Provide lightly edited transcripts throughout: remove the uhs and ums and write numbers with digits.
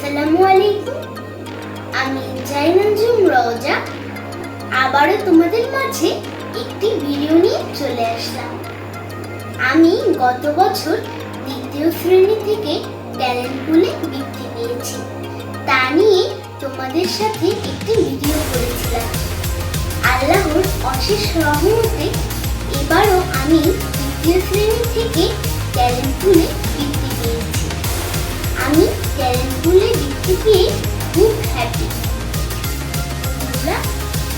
আসসালামু আলাইকুম। আমি জাইনাজুম রওজা আবারও তোমাদের মাঝে একটি ভিডিও নিয়ে চলে আসলাম। আমি গত বছর দ্বিতীয় শ্রেণী থেকে ট্যালেন্ট পুলে বৃত্তি পেয়েছি। তা নিয়ে তোমাদের সাথে একটি ভিডিও করেছিলাম। আল্লাহর অশেষ রহমতে এবারও আমি দ্বিতীয় শ্রেণী থেকে ট্যালেন্ট পুলে বৃত্তি পেয়েছি। আমি ট্যালেন্ট পুলে বৃত্তি পেয়ে খুব হ্যাপি।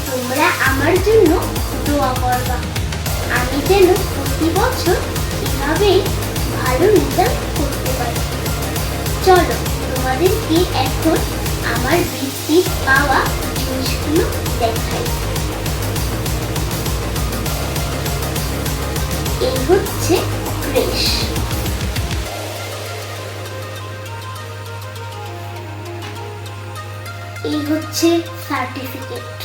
তোমরা আমার জন্য দোয়া করবা, আমি যেন প্রতি বছর এভাবে ভালো রেজাল্ট করতে পারি। চলো তোমাদেরকে এখন আমার বৃত্তি পাওয়া জিনিসগুলো দেখাই। এই হচ্ছে ক্রেশ, এই হচ্ছে সার্টিফিকেট,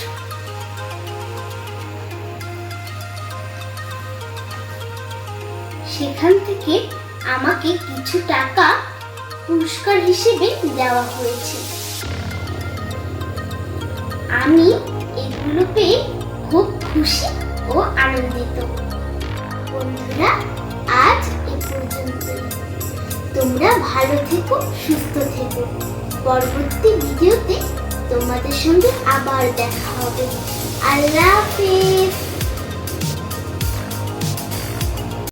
সেখান থেকে আমাকে কিছু টাকা পুরস্কার হিসেবে দেওয়া হয়েছে। আমি এগুলো পেয়ে খুব খুশি ও আনন্দিত। বন্ধুরা, আজ এই পর্যন্তই। তোমরা ভালো থেকো, সুস্থ থেকো। পরবর্তী ভিডিওতে তোমাদের সঙ্গে আবার দেখা হবে। আল্লাহ হাফেজ।